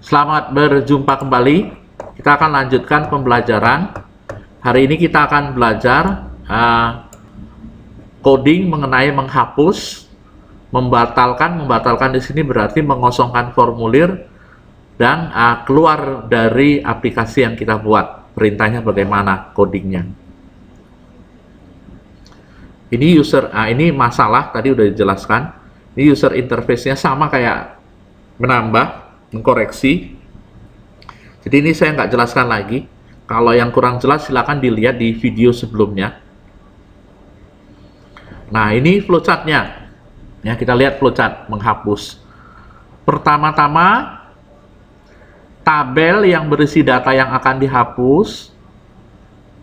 Selamat berjumpa kembali. Kita akan lanjutkan pembelajaran. Hari ini kita akan belajar coding mengenai menghapus, membatalkan. Membatalkan di sini berarti mengosongkan formulir dan keluar dari aplikasi yang kita buat. Perintahnya bagaimana, codingnya. Ini ini masalah tadi udah dijelaskan. Ini user interface-nya sama kayak menambah, mengkoreksi. Jadi ini saya nggak jelaskan lagi. Kalau yang kurang jelas silakan dilihat di video sebelumnya. Nah, ini flowchart-nya. Ya, kita lihat flowchart menghapus. Pertama-tama tabel yang berisi data yang akan dihapus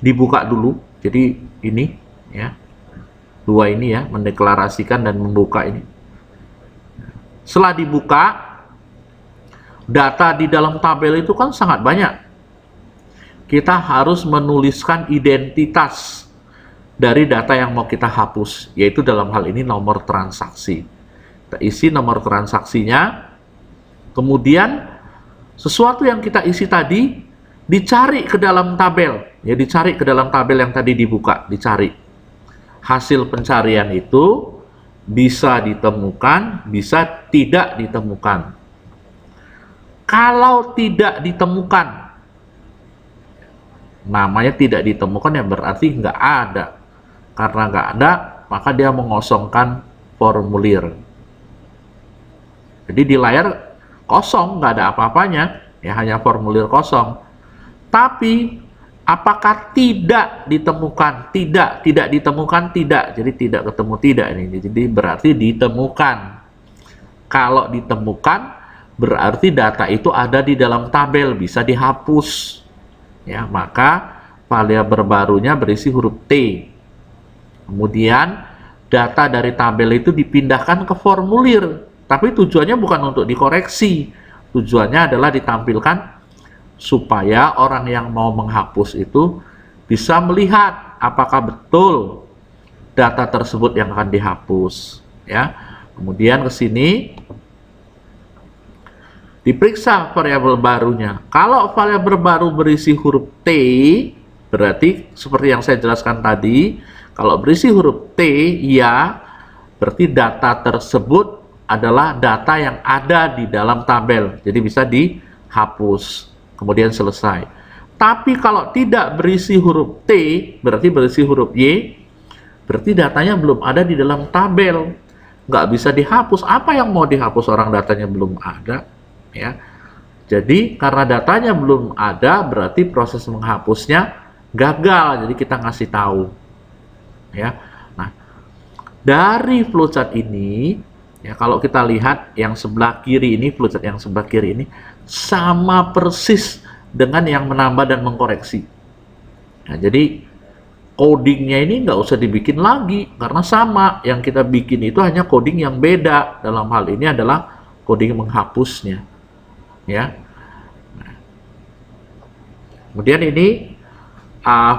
dibuka dulu. Jadi ini ya. Dua ini ya, mendeklarasikan dan membuka ini. Setelah dibuka, data di dalam tabel itu kan sangat banyak. Kita harus menuliskan identitas dari data yang mau kita hapus, yaitu dalam hal ini nomor transaksi. Kita isi nomor transaksinya, kemudian sesuatu yang kita isi tadi dicari ke dalam tabel, ya dicari ke dalam tabel yang tadi dibuka, dicari. Hasil pencarian itu bisa ditemukan, bisa tidak ditemukan. Kalau tidak ditemukan, namanya tidak ditemukan ya berarti nggak ada. Karena nggak ada, maka dia mengosongkan formulir. Jadi di layar kosong, nggak ada apa-apanya, ya hanya formulir kosong. Tapi apakah tidak ditemukan? Tidak ditemukan, tidak. Jadi tidak ketemu tidak ini. Jadi berarti ditemukan. Kalau ditemukan berarti data itu ada di dalam tabel, bisa dihapus. Ya, maka variabel barunya berisi huruf T. Kemudian data dari tabel itu dipindahkan ke formulir, tapi tujuannya bukan untuk dikoreksi. Tujuannya adalah ditampilkan supaya orang yang mau menghapus itu bisa melihat apakah betul data tersebut yang akan dihapus. Ya, kemudian ke sini diperiksa variabel barunya. Kalau variabel baru berisi huruf T, berarti seperti yang saya jelaskan tadi, kalau berisi huruf T, ya, berarti data tersebut adalah data yang ada di dalam tabel. Jadi bisa dihapus, kemudian selesai. Tapi kalau tidak berisi huruf T, berarti berisi huruf Y, berarti datanya belum ada di dalam tabel. Nggak bisa dihapus. Apa yang mau dihapus orang datanya belum ada? Ya, jadi karena datanya belum ada, berarti proses menghapusnya gagal. Jadi kita ngasih tahu, ya. Nah, dari flowchart ini, ya kalau kita lihat yang sebelah kiri ini, flowchart yang sebelah kiri ini sama persis dengan yang menambah dan mengkoreksi. Nah, jadi codingnya ini nggak usah dibikin lagi karena sama. Yang kita bikin itu hanya coding yang beda. Dalam hal ini adalah coding menghapusnya. Ya, nah, kemudian ini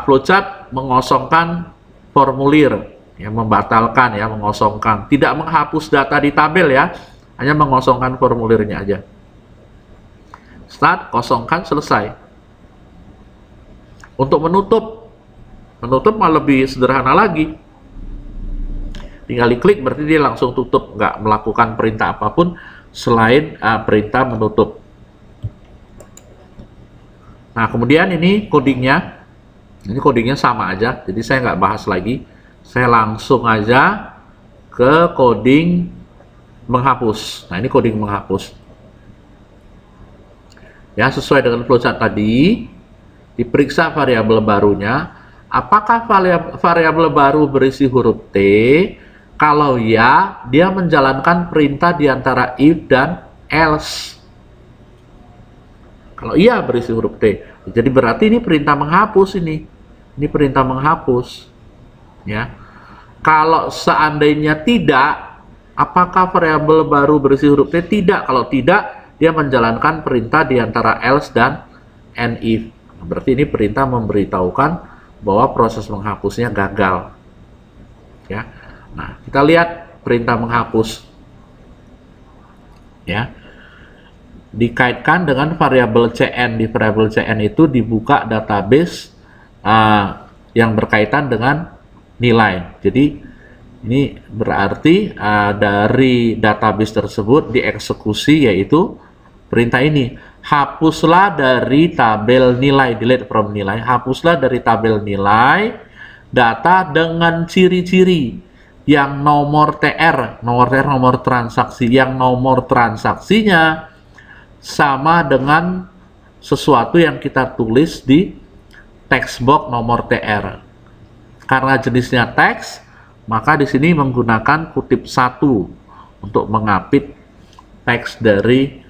flowchart mengosongkan formulir, ya, membatalkan, ya, mengosongkan, tidak menghapus data di tabel, ya, hanya mengosongkan formulirnya aja. Start, kosongkan, selesai. Untuk menutup malah lebih sederhana lagi. Tinggal diklik, berarti dia langsung tutup, nggak melakukan perintah apapun selain perintah menutup. Nah, kemudian ini codingnya. Ini codingnya sama aja, jadi saya nggak bahas lagi. Saya langsung aja ke coding menghapus. Nah, ini coding menghapus. Ya, sesuai dengan flowchart tadi, diperiksa variabel barunya. Apakah variabel baru berisi huruf T? Kalau ya, dia menjalankan perintah di antara if dan else. Kalau iya berisi huruf T, jadi berarti ini perintah menghapus ini. Ini perintah menghapus. Ya. Kalau seandainya tidak, apakah variabel baru berisi huruf T? Tidak. Kalau tidak, dia menjalankan perintah di antara else dan if. Berarti ini perintah memberitahukan bahwa proses menghapusnya gagal. Ya. Nah, kita lihat perintah menghapus. Ya. dikaitkan dengan variabel CN. Di variabel CN itu dibuka database yang berkaitan dengan nilai. Jadi ini berarti dari database tersebut dieksekusi, yaitu perintah ini, hapuslah dari tabel nilai, delete from nilai, hapuslah dari tabel nilai data dengan ciri-ciri yang nomor TR, nomor transaksi, yang nomor transaksinya sama dengan sesuatu yang kita tulis di text box nomor TR. Karena jenisnya teks, maka di sini menggunakan kutip 1 untuk mengapit teks dari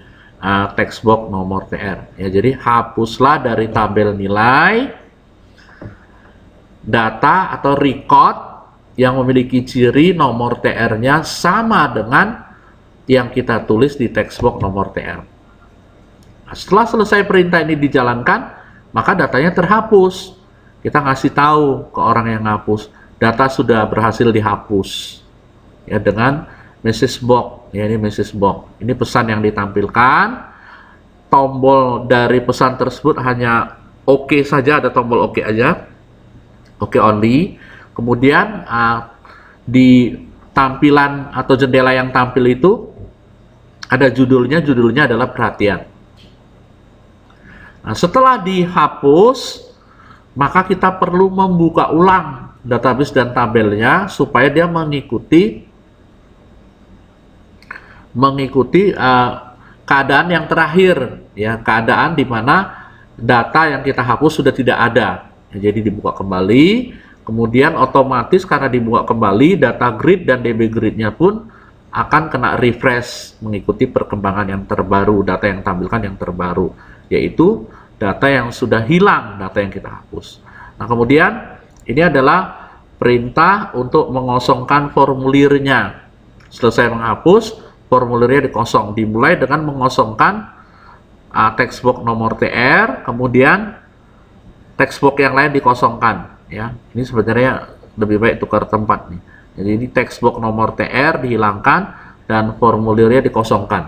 text box nomor TR. Ya, jadi hapuslah dari tabel nilai data atau record yang memiliki ciri nomor TR-nya sama dengan yang kita tulis di text box nomor TR. Setelah selesai perintah ini dijalankan, maka datanya terhapus. Kita ngasih tahu ke orang yang ngapus, data sudah berhasil dihapus. Ya, dengan message box. Ya, ini message box. Ini pesan yang ditampilkan. Tombol dari pesan tersebut hanya OK saja, ada tombol OK aja. OK only. Kemudian di tampilan atau jendela yang tampil itu ada judulnya adalah perhatian. Nah, setelah dihapus, maka kita perlu membuka ulang database dan tabelnya supaya dia mengikuti keadaan yang terakhir, ya, keadaan di mana data yang kita hapus sudah tidak ada. Ya, jadi dibuka kembali, kemudian otomatis karena dibuka kembali, data grid dan DB grid-nya pun akan kena refresh mengikuti perkembangan yang terbaru, data yang tampilkan yang terbaru, yaitu data yang sudah hilang, data yang kita hapus. Nah, kemudian ini adalah perintah untuk mengosongkan formulirnya. Selesai menghapus, formulirnya dikosong. Dimulai dengan mengosongkan text box nomor TR, kemudian text box yang lain dikosongkan. Ya, ini sebenarnya lebih baik tukar tempat nih. Jadi ini text box nomor TR dihilangkan dan formulirnya dikosongkan.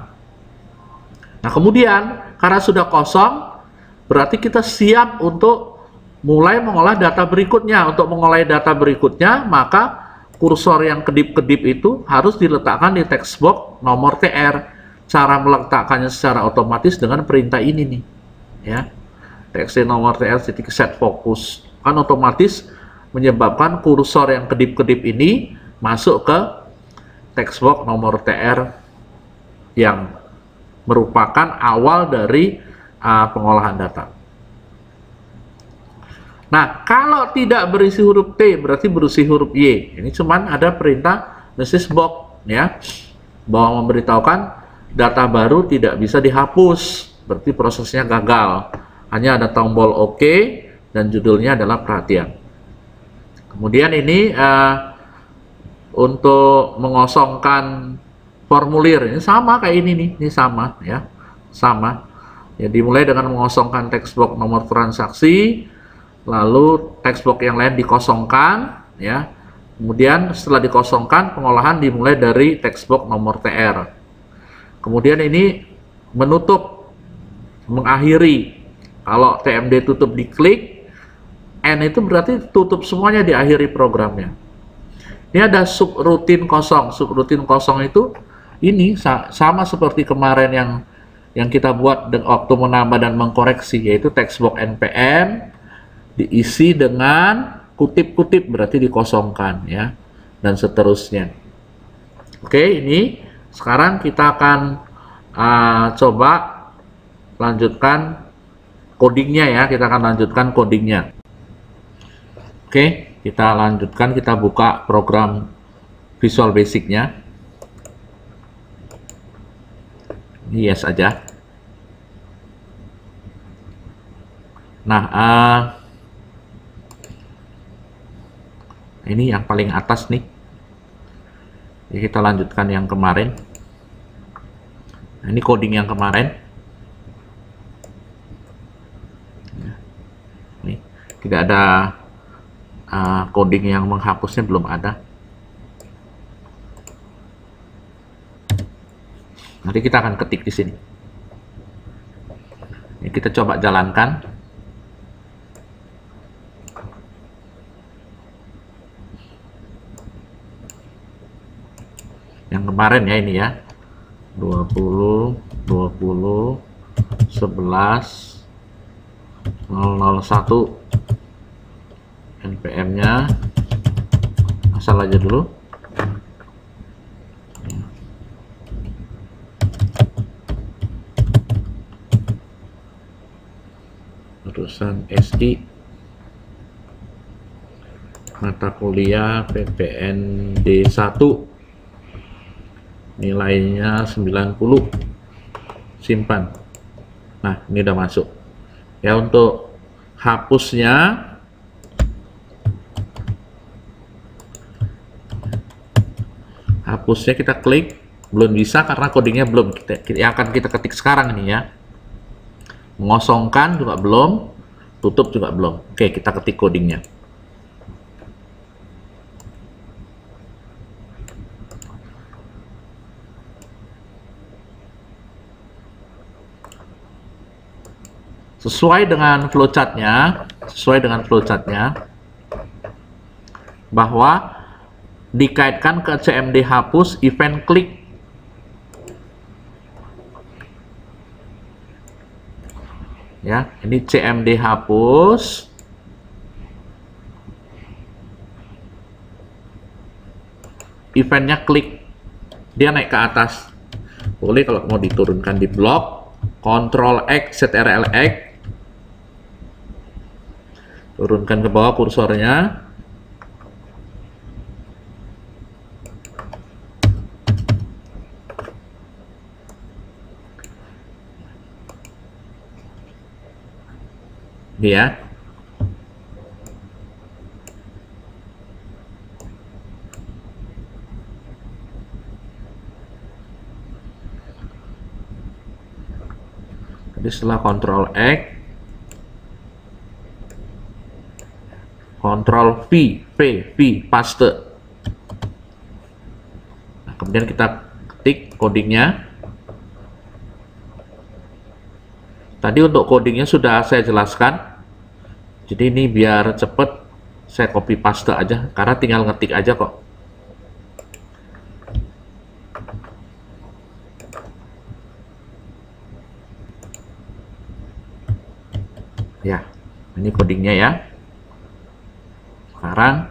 Nah, kemudian karena sudah kosong, berarti kita siap untuk mulai mengolah data berikutnya. Untuk mengolah data berikutnya, maka kursor yang kedip-kedip itu harus diletakkan di text box nomor TR. Cara meletakkannya secara otomatis dengan perintah ini nih, ya. Text nomor TR titik set fokus kan otomatis menyebabkan kursor yang kedip-kedip ini masuk ke text box nomor TR yang merupakan awal dari pengolahan data. Nah, kalau tidak berisi huruf T, berarti berisi huruf Y. Ini cuman ada perintah message box, ya, bahwa memberitahukan data baru tidak bisa dihapus, berarti prosesnya gagal. Hanya ada tombol OK dan judulnya adalah perhatian. Kemudian ini untuk mengosongkan formulir, ini sama kayak ini nih, ini sama, ya, sama. Ya, dimulai dengan mengosongkan text box nomor transaksi, lalu text box yang lain dikosongkan, ya. Kemudian setelah dikosongkan, pengolahan dimulai dari text box nomor TR. Kemudian ini menutup, mengakhiri. Kalau TMD tutup diklik, N itu berarti tutup semuanya, diakhiri programnya. Ini ada subrutin kosong. Subrutin kosong itu ini sama seperti kemarin yang kita buat waktu menambah dan mengkoreksi, yaitu text box npm diisi dengan kutip-kutip, berarti dikosongkan, ya, dan seterusnya. Oke, ini sekarang kita akan coba lanjutkan codingnya, ya. Kita akan lanjutkan codingnya. Oke, kita lanjutkan, kita buka program Visual Basic-nya. Ini yes aja. Nah, ini yang paling atas nih. Jadi kita lanjutkan yang kemarin. Nah, ini coding yang kemarin. Nih, tidak ada coding yang menghapusnya, belum ada. Nanti kita akan ketik di sini. Ini kita coba jalankan. Yang kemarin ya, ini ya. 20, 20, 11, 001 NPM-nya asal aja dulu. Urusan SI mata kuliah PPND 1 nilainya 90, simpan. Nah, ini udah masuk ya. Untuk hapusnya kita klik, belum bisa karena codingnya belum akan kita ketik sekarang ini ya. Mengosongkan juga belum, tutup juga belum. Oke, kita ketik codingnya. Sesuai dengan flowchartnya, bahwa dikaitkan ke CMD hapus event klik. Ya, ini CMD hapus. Eventnya klik. Dia naik ke atas. Boleh kalau mau diturunkan di blok, Ctrl X, Ctrl X. Turunkan ke bawah kursornya. Ini ya. Jadi setelah Ctrl X, Ctrl V, paste. Nah, kemudian kita ketik codingnya. Tadi untuk codingnya sudah saya jelaskan. Jadi ini biar cepet, saya copy paste aja, karena tinggal ngetik aja kok. Ya, ini codingnya ya. Sekarang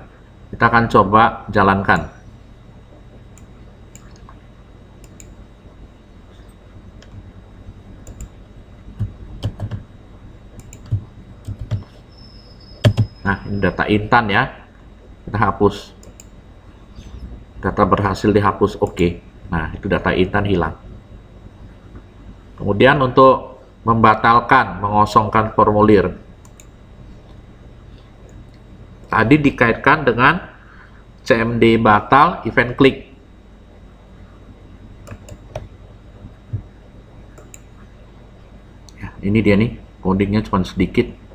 kita akan coba jalankan. Nah, ini data intan ya. Kita hapus. Data berhasil dihapus. Oke. Nah, itu data intan hilang. Kemudian untuk membatalkan, mengosongkan formulir. Tadi dikaitkan dengan CMD batal event klik. Ya, ini dia nih. Codingnya cuma sedikit.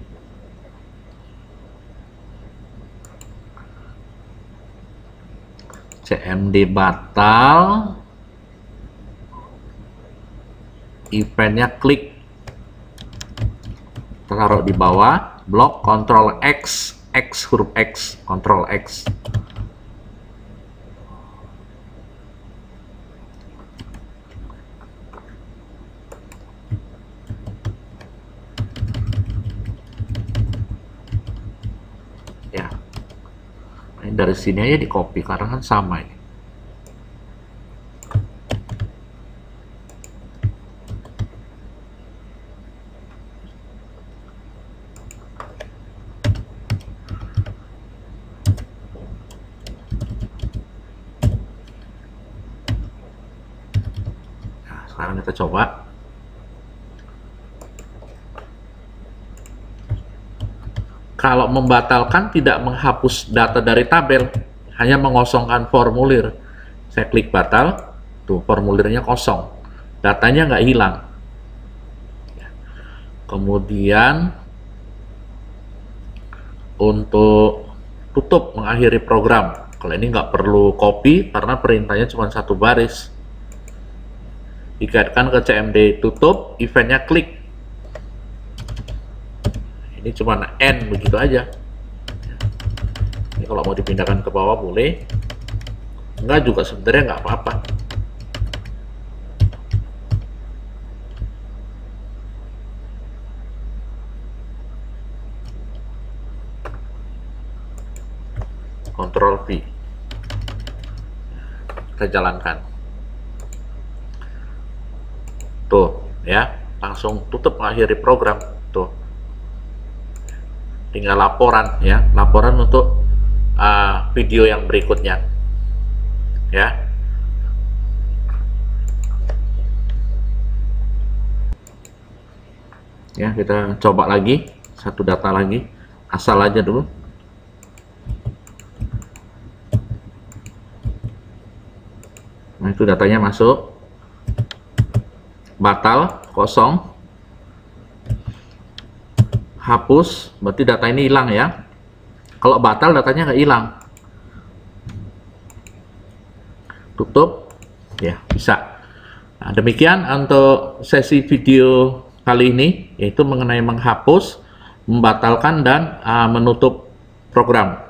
CMD batal, eventnya klik, taruh di bawah, blok, Ctrl X, huruf X, Ctrl X. Ya. Dari sini aja di copy karena kan sama ini. Nah, sekarang kita coba. Kalau membatalkan tidak menghapus data dari tabel, hanya mengosongkan formulir. Saya klik batal, tuh formulirnya kosong, datanya nggak hilang. Kemudian untuk tutup, mengakhiri program, kalau ini nggak perlu copy karena perintahnya cuma satu baris. Dikaitkan ke CMD tutup, eventnya klik. ini cuma N begitu aja. Ini kalau mau dipindahkan ke bawah boleh, enggak juga sebenarnya nggak apa-apa. Ctrl V, kita jalankan. Tuh ya, langsung tutup mengakhiri program. Tuh, tinggal laporan ya, laporan untuk video yang berikutnya ya. Ya, kita coba lagi satu data lagi, asal aja dulu. Nah, itu datanya masuk, batal, kosong, hapus, berarti data ini hilang ya. Kalau batal datanya nggak hilang. Tutup, ya bisa. Nah, demikian untuk sesi video kali ini, yaitu mengenai menghapus, membatalkan, dan menutup program.